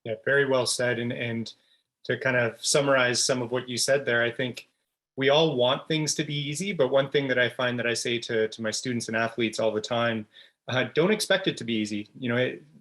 Yeah, very well said. And to kind of summarize some of what you said there, I think we all want things to be easy, but one thing that I find that I say to my students and athletes all the time, don't expect it to be easy.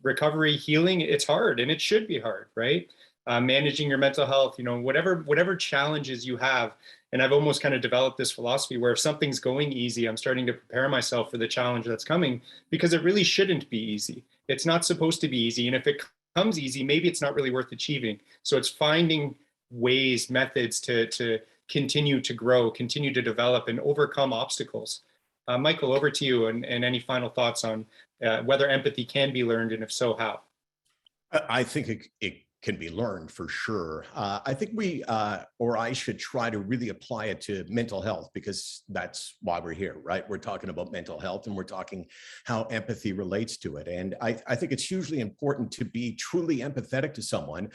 Recovery, healing, it's hard, and it should be hard, right? Managing your mental health, whatever challenges you have. And I've almost kind of developed this philosophy where if something's going easy, I'm starting to prepare myself for the challenge that's coming, because it really shouldn't be easy. It's not supposed to be easy. And if it comes easy, maybe it's not really worth achieving. So it's finding ways, methods to continue to grow, continue to develop, and overcome obstacles. Michael, over to you, and any final thoughts on whether empathy can be learned, and if so, how? I think it can be learned for sure. I think I should try to really apply it to mental health, because that's why we're here, right? We're talking about mental health, and we're talking how empathy relates to it. And I think it's hugely important to be truly empathetic to someone.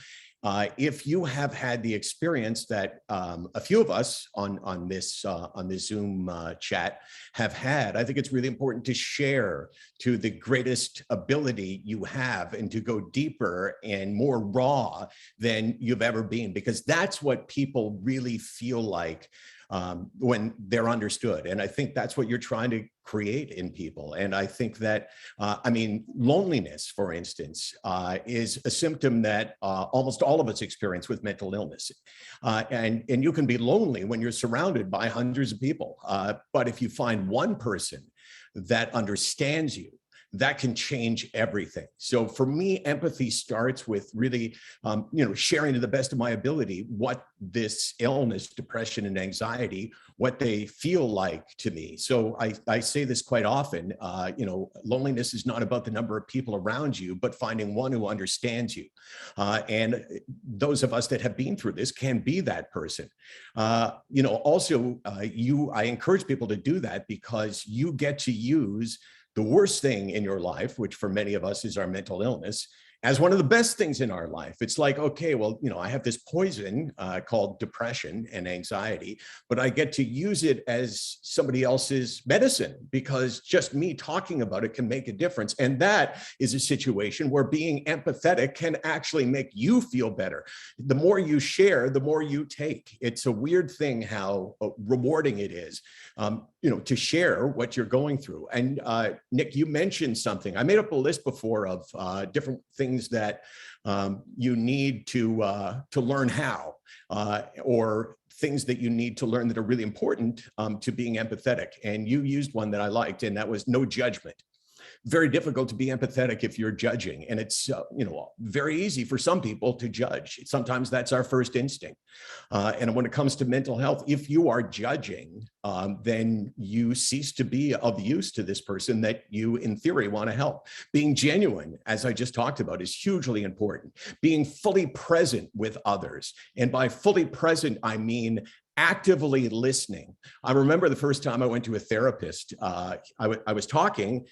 If you have had the experience that a few of us on this Zoom chat have had, I think it's really important to share to the greatest ability you have, and to go deeper and more raw than you've ever been, because that's what people really feel like when they're understood. And I think that's what you're trying to create in people. And I think that, loneliness, for instance, is a symptom that almost all of us experience with mental illness. And you can be lonely when you're surrounded by hundreds of people. But if you find one person that understands you, that can change everything. So for me, empathy starts with really, sharing to the best of my ability what this illness, depression and anxiety, what they feel like to me. So I say this quite often, loneliness is not about the number of people around you, but finding one who understands you. And those of us that have been through this can be that person. I encourage people to do that, because you get to use the worst thing in your life, which for many of us is our mental illness, as one of the best things in our life. It's like, okay, well, I have this poison called depression and anxiety, but I get to use it as somebody else's medicine, because just me talking about it can make a difference. And that is a situation where being empathetic can actually make you feel better. The more you share, the more you take. It's a weird thing how rewarding it is, to share what you're going through. And Nick, you mentioned something. I made up a list before of different things that you need to learn how, or things that you need to learn that are really important to being empathetic. And you used one that I liked, and that was no judgment. Very difficult to be empathetic if you're judging. And it's, very easy for some people to judge. Sometimes that's our first instinct. And when it comes to mental health, if you are judging, then you cease to be of use to this person that you, in theory, want to help. Being genuine, as I just talked about, is hugely important. Being fully present with others. And by fully present, I mean actively listening. I remember the first time I went to a therapist, I was talking,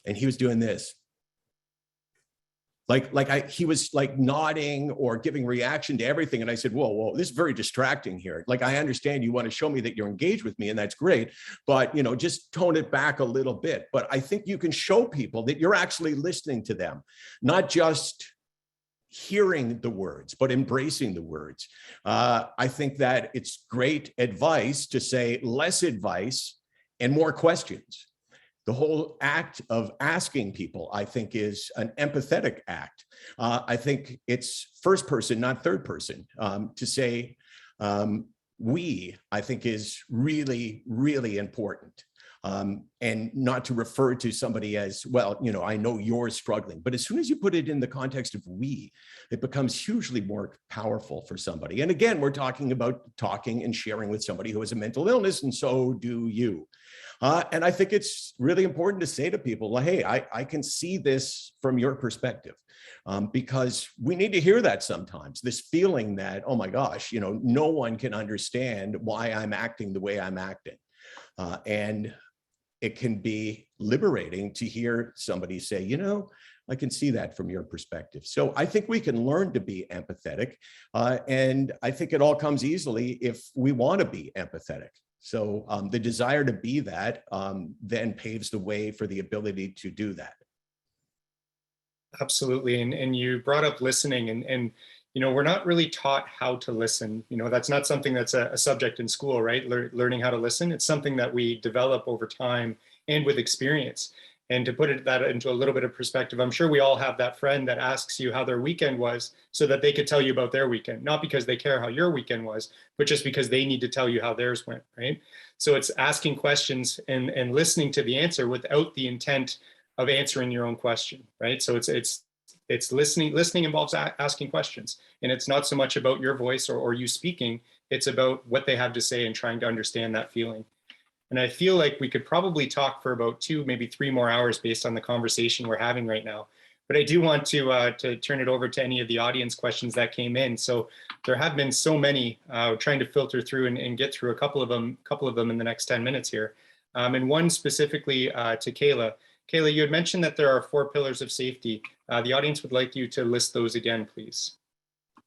and he was doing this. He was like nodding or giving reaction to everything. And I said, whoa, this is very distracting here. Like, I understand you want to show me that you're engaged with me, and that's great, but just tone it back a little bit. But I think you can show people that you're actually listening to them, not just hearing the words, but embracing the words. I think that it's great advice to say less advice and more questions. The whole act of asking people, I think, is an empathetic act. I think it's first person, not third person. To say we, I think, is really, really important. And not to refer to somebody as, well, I know you're struggling. But as soon as you put it in the context of we, it becomes hugely more powerful for somebody. And again, we're talking about talking and sharing with somebody who has a mental illness, and so do you. And I think it's really important to say to people, well, hey, I can see this from your perspective, because we need to hear that sometimes, this feeling that, oh my gosh, no one can understand why I'm acting the way I'm acting. And it can be liberating to hear somebody say, I can see that from your perspective. So I think we can learn to be empathetic. And I think it all comes easily if we want to be empathetic. So the desire to be that then paves the way for the ability to do that. Absolutely. And you brought up listening, and we're not really taught how to listen. That's not something that's a subject in school, right? Learning how to listen. It's something that we develop over time and with experience. And to put that into a little bit of perspective, I'm sure we all have that friend that asks you how their weekend was so that they could tell you about their weekend, not because they care how your weekend was, but just because they need to tell you how theirs went, right? So it's asking questions and listening to the answer without the intent of answering your own question, right? So it's listening. Listening involves asking questions, and it's not so much about your voice or you speaking. It's about what they have to say and trying to understand that feeling. And I feel like we could probably talk for about 2, maybe 3 more hours based on the conversation we're having right now. But I do want to turn it over to any of the audience questions that came in. So there have been so many, trying to filter through and get through a couple of them in the next 10 minutes here. And one specifically to Kayla. Kayla, you had mentioned that there are 4 pillars of safety. The audience would like you to list those again, please.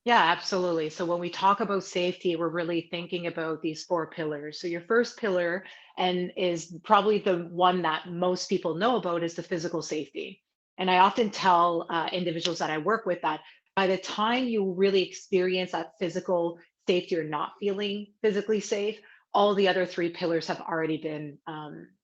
Yeah, absolutely. So when we talk about safety, we're really thinking about these 4 pillars. So your first pillar, and is probably the one that most people know about, is the physical safety. And I often tell individuals that I work with that by the time you really experience that physical safety or not feeling physically safe, all the other 3 pillars have already been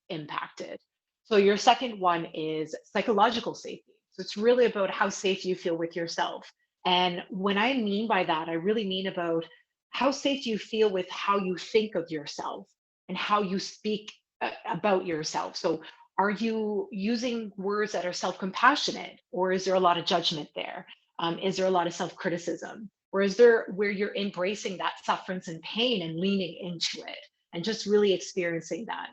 impacted. So your second one is psychological safety. So it's really about how safe you feel with yourself. And when I mean by that, I really mean about how safe you feel with how you think of yourself and how you speak about yourself. So are you using words that are self-compassionate, or is there a lot of judgment there? Is there a lot of self-criticism? Or is there where you're embracing that sufferance and pain and leaning into it and just really experiencing that?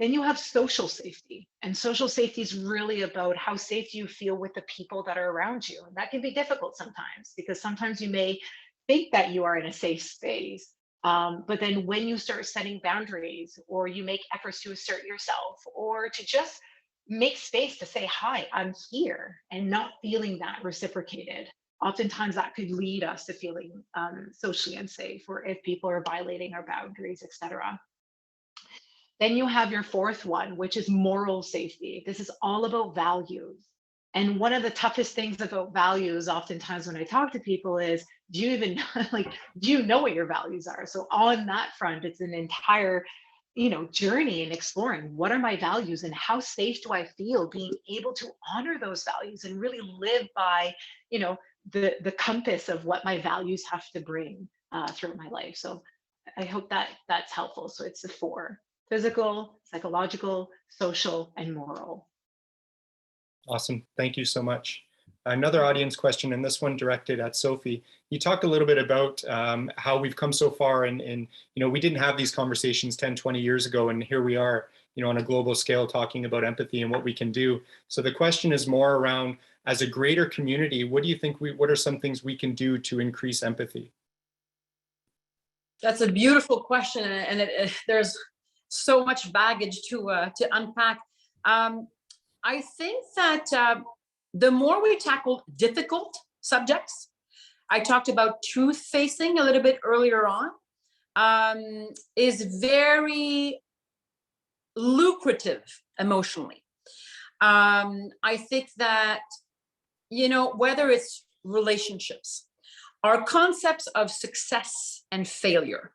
Then you have social safety, and social safety is really about how safe you feel with the people that are around you. And that can be difficult sometimes, because sometimes you may think that you are in a safe space, but then when you start setting boundaries, or you make efforts to assert yourself, or to just make space to say, hi, I'm here, and not feeling that reciprocated, oftentimes that could lead us to feeling socially unsafe, or if people are violating our boundaries, etc. Then you have your fourth one, which is moral safety. This is all about values. And one of the toughest things about values, oftentimes when I talk to people, is, do you even do you know what your values are? So on that front, it's an entire, journey in exploring, what are my values and how safe do I feel being able to honor those values and really live by, the compass of what my values have to bring throughout my life. So I hope that that's helpful. So it's the 4: physical, psychological, social, and moral. Awesome. Thank you so much. Another audience question, and this one directed at Sophie. You talked a little bit about how we've come so far, and we didn't have these conversations 10, 20 years ago, and here we are, on a global scale talking about empathy and what we can do. So the question is more around, as a greater community, what do you think what are some things we can do to increase empathy? That's a beautiful question, and there's so much baggage to unpack. I think that the more we tackle difficult subjects, I talked about truth facing a little bit earlier on, is very lucrative emotionally. I think that, whether it's relationships, our concepts of success and failure,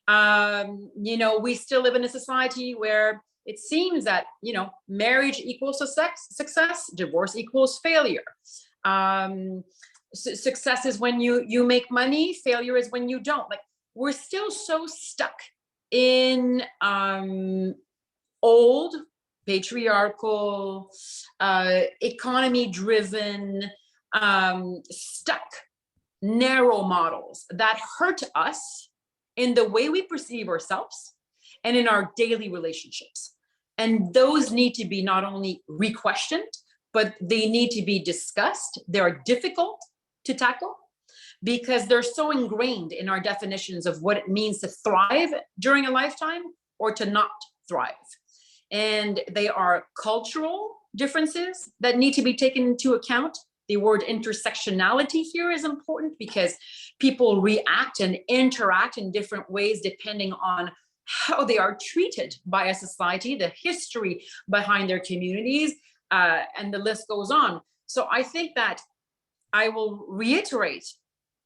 we still live in a society where it seems that, marriage equals success, divorce equals failure. Success is when you make money, failure is when you don't. Like, we're still so stuck in old, patriarchal, economy-driven, stuck, narrow models that hurt us in the way we perceive ourselves and in our daily relationships. And those need to be not only re-questioned, but they need to be discussed. They are difficult to tackle because they're so ingrained in our definitions of what it means to thrive during a lifetime or to not thrive. And they are cultural differences that need to be taken into account. The word intersectionality here is important because people react and interact in different ways depending on how they are treated by a society, the history behind their communities, and the list goes on. So I think that I will reiterate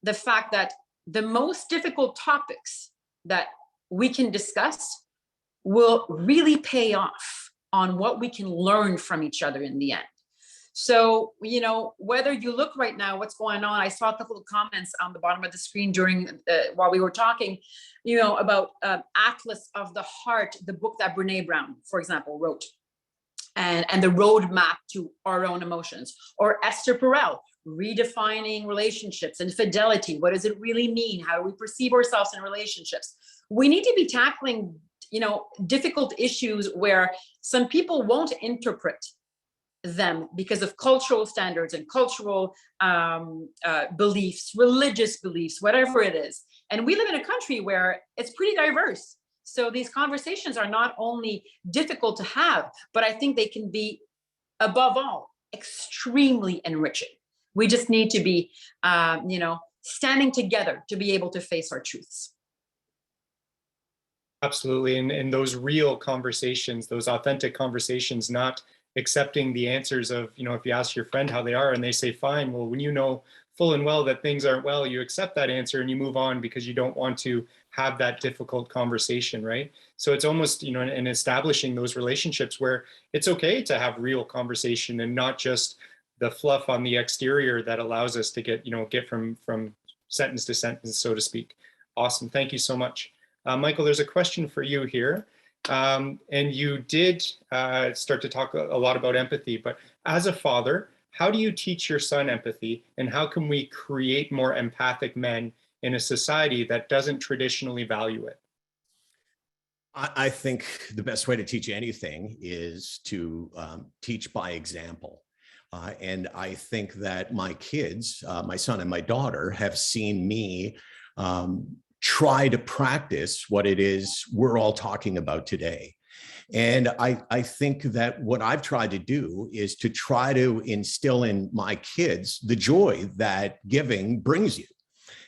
the fact that the most difficult topics that we can discuss will really pay off on what we can learn from each other in the end. So, whether you look right now, what's going on, I saw a couple of comments on the bottom of the screen while we were talking, about Atlas of the Heart, the book that Brene Brown, for example, wrote, and the roadmap to our own emotions, or Esther Perel, redefining relationships and fidelity. What does it really mean? How do we perceive ourselves in relationships? We need to be tackling, difficult issues where some people won't interpret them because of cultural standards and cultural beliefs, religious beliefs, whatever it is. And we live in a country where it's pretty diverse. So these conversations are not only difficult to have, but I think they can be, above all, extremely enriching. We just need to be, standing together to be able to face our truths. Absolutely. And those real conversations, those authentic conversations, not accepting the answers of, if you ask your friend how they are and they say, fine, well, when you know full and well that things aren't well, you accept that answer and you move on because you don't want to have that difficult conversation, right? So it's almost, in establishing those relationships where it's okay to have real conversation and not just the fluff on the exterior that allows us to get from sentence to sentence, so to speak. Awesome. Thank you so much. Michael, there's a question for you here. And you did start to talk a lot about empathy, but as a father, how do you teach your son empathy, and how can we create more empathic men in a society that doesn't traditionally value it? I think the best way to teach anything is to teach by example. And I think that my kids, my son and my daughter, have seen me try to practice what it is we're all talking about today. And I think that what I've tried to do is to try to instill in my kids the joy that giving brings you,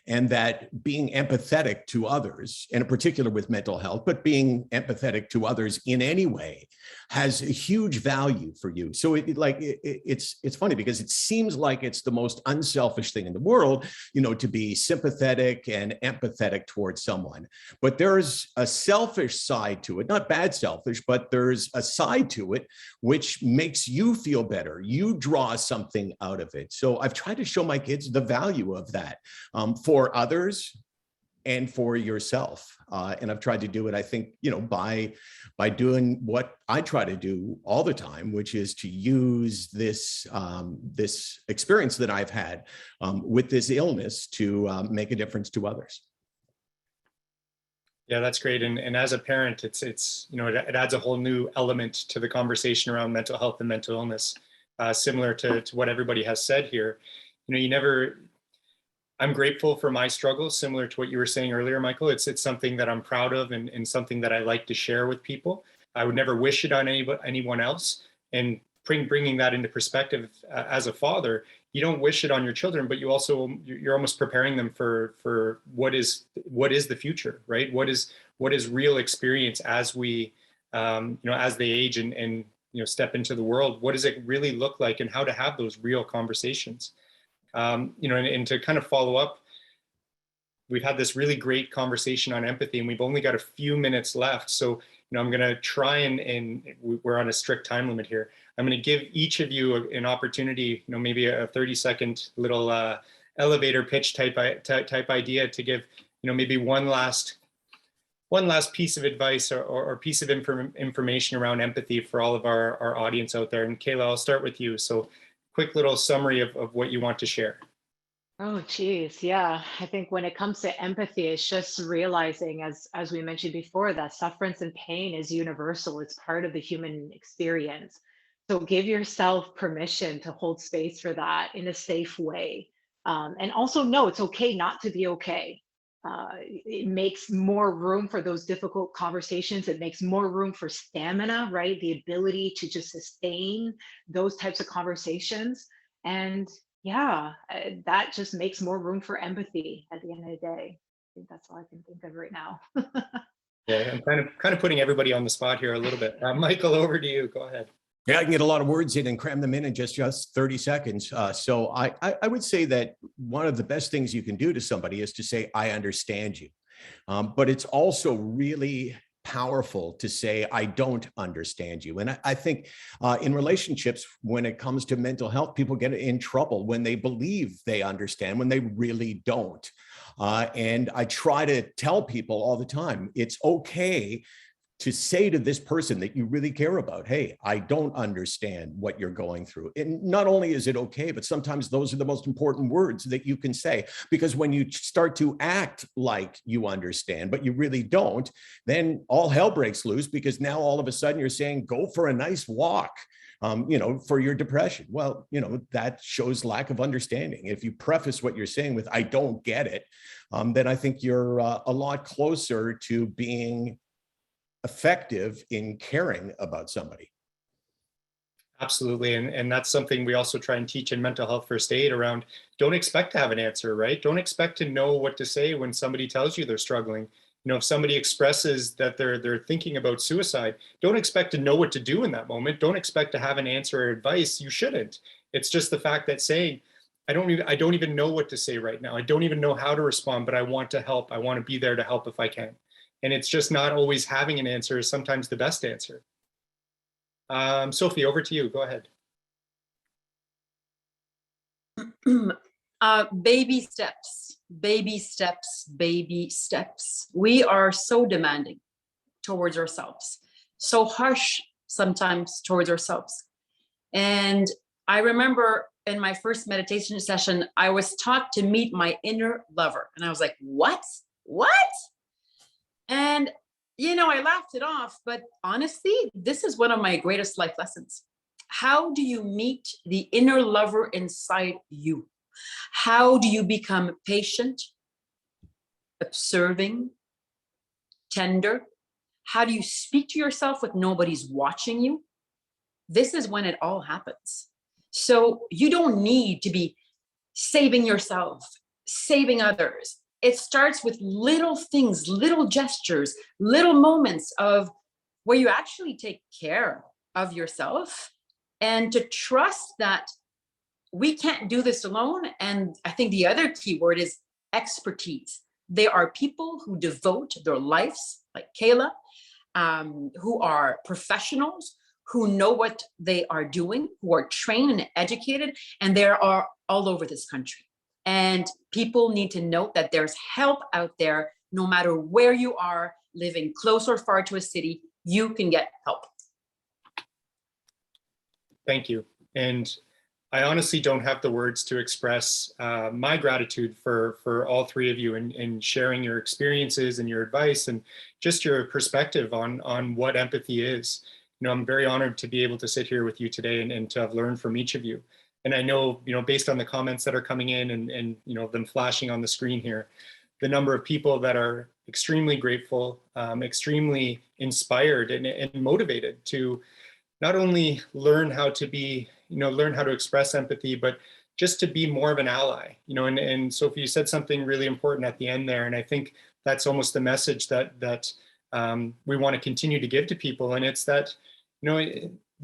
and that being empathetic to others, and in particular with mental health, but being empathetic to others in any way has a huge value for you. So it's funny because it seems like it's the most unselfish thing in the world, to be sympathetic and empathetic towards someone. But there's a selfish side to it, not bad selfish, but there's a side to it which makes you feel better. You draw something out of it. So I've tried to show my kids the value of that. For others and for yourself. And I've tried to do it, I think, by doing what I try to do all the time, which is to use this, this experience that I've had with this illness to make a difference to others. Yeah, that's great. And as a parent, it adds a whole new element to the conversation around mental health and mental illness, similar to what everybody has said here. I'm grateful for my struggles, similar to what you were saying earlier, Michael. It's something that I'm proud of and something that I like to share with people. I would never wish it on anyone else. And bringing that into perspective as a father, you don't wish it on your children, but you're almost preparing them for what is the future, right? What is real experience as we, as they age and step into the world. What does it really look like, and how to have those real conversations? And to kind of follow up, we've had this really great conversation on empathy, and we've only got a few minutes left. So, I'm going to try and we're on a strict time limit here. I'm going to give each of you an opportunity, maybe a 30-second little elevator pitch type idea to give, maybe one last piece of advice or piece of information around empathy for all of our audience out there. And Kayla, I'll start with you. So, quick little summary of what you want to share. Oh, geez. Yeah. I think when it comes to empathy, it's just realizing, as we mentioned before, that sufferance and pain is universal. It's part of the human experience. So give yourself permission to hold space for that in a safe way. And also know it's okay not to be okay. It makes more room for those difficult conversations. It makes more room for stamina, right? The ability to just sustain those types of conversations. And yeah, that just makes more room for empathy at the end of the day. I think that's all I can think of right now. Yeah, I'm kind of putting everybody on the spot here a little bit. Michael, over to you. Go ahead. Yeah, I can get a lot of words in and cram them in just 30 seconds. So I would say that one of the best things you can do to somebody is to say, I understand you. But it's also really powerful to say, I don't understand you. And I think in relationships, when it comes to mental health, people get in trouble when they believe they understand, when they really don't. And I try to tell people all the time, it's okay to say to this person that you really care about, hey, I don't understand what you're going through. And not only is it okay, but sometimes those are the most important words that you can say, because when you start to act like you understand, but you really don't, then all hell breaks loose, because now all of a sudden you're saying, go for a nice walk, for your depression. Well, that shows lack of understanding. If you preface what you're saying with, I don't get it, then I think you're a lot closer to being effective in caring about somebody. Absolutely. And that's something we also try and teach in mental health first aid around. Don't expect to have an answer, right? Don't expect to know what to say when somebody tells you they're struggling. If somebody expresses that they're thinking about suicide, don't expect to know what to do in that moment. Don't expect to have an answer or advice. You shouldn't. It's just the fact that saying, I don't even know what to say right now. I don't even know how to respond, but I want to help. I want to be there to help if I can. And it's just not always having an answer is sometimes the best answer. Sophie, over to you. Go ahead. Baby steps, baby steps, baby steps. We are so demanding towards ourselves, so harsh sometimes towards ourselves. And I remember in my first meditation session, I was taught to meet my inner lover. And I was like, what? And, I laughed it off, but honestly, this is one of my greatest life lessons. How do you meet the inner lover inside you? How do you become patient, observing, tender? How do you speak to yourself when nobody's watching you? This is when it all happens. So you don't need to be saving yourself, saving others. It starts with little things, little gestures, little moments of where you actually take care of yourself, and to trust that we can't do this alone. And I think the other key word is expertise. There are people who devote their lives, like Kayla, who are professionals, who know what they are doing, who are trained and educated, and they are all over this country. And people need to note that there's help out there, no matter where you are, living close or far to a city, you can get help. Thank you. And I honestly don't have the words to express my gratitude for all three of you and sharing your experiences and your advice and just your perspective on what empathy is. I'm very honored to be able to sit here with you today and to have learned from each of you. And I know, based on the comments that are coming in and them flashing on the screen here, the number of people that are extremely grateful, extremely inspired and motivated to not only learn how to be, learn how to express empathy, but just to be more of an ally, and Sophie, you said something really important at the end there. And I think that's almost the message that we want to continue to give to people. And it's that,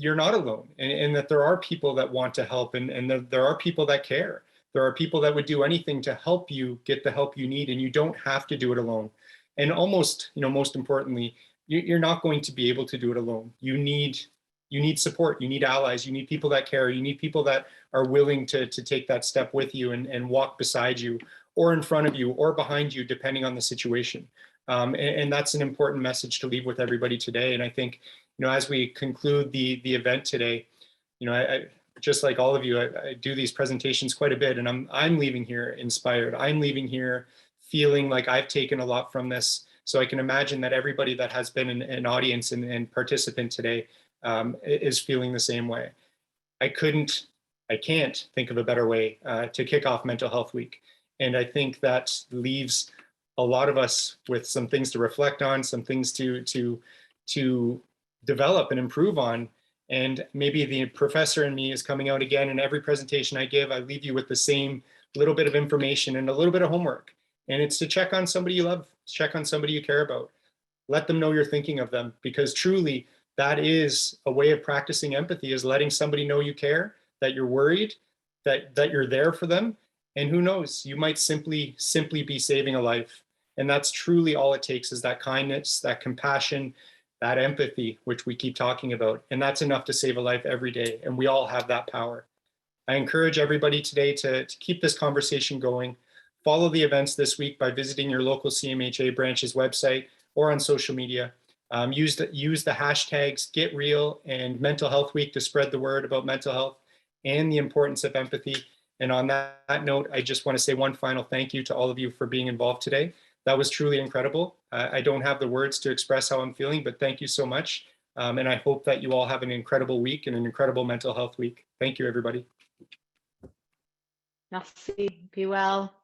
you're not alone, and that there are people that want to help, and there are people that care. There are people that would do anything to help you get the help you need, and you don't have to do it alone. And almost, most importantly, you're not going to be able to do it alone. You need support, you need allies, you need people that care, you need people that are willing to take that step with you and walk beside you or in front of you or behind you, depending on the situation. And that's an important message to leave with everybody today. And I think, as we conclude the event today, I just like all of you, I do these presentations quite a bit, and I'm leaving here inspired. I'm leaving here feeling like I've taken a lot from this. So I can imagine that everybody that has been an audience and participant today is feeling the same way. I can't think of a better way to kick off Mental Health Week. And I think that leaves a lot of us with some things to reflect on, some things to develop and improve on. And maybe the professor in me is coming out again. And every presentation I give, I leave you with the same little bit of information and a little bit of homework. And it's to check on somebody you love, check on somebody you care about. Let them know you're thinking of them, because truly that is a way of practicing empathy, is letting somebody know you care, that you're worried, that you're there for them. And who knows, you might simply be saving a life. And that's truly all it takes, is that kindness, that compassion, that empathy, which we keep talking about. And that's enough to save a life every day. And we all have that power. I encourage everybody today to keep this conversation going. Follow the events this week by visiting your local CMHA branch's website or on social media. Use the hashtags Get Real and Mental Health Week to spread the word about mental health and the importance of empathy. And on that note, I just want to say one final thank you to all of you for being involved today. That was truly incredible. I don't have the words to express how I'm feeling, but thank you so much. And I hope that you all have an incredible week and an incredible mental health week. Thank you, everybody. Merci. Be well.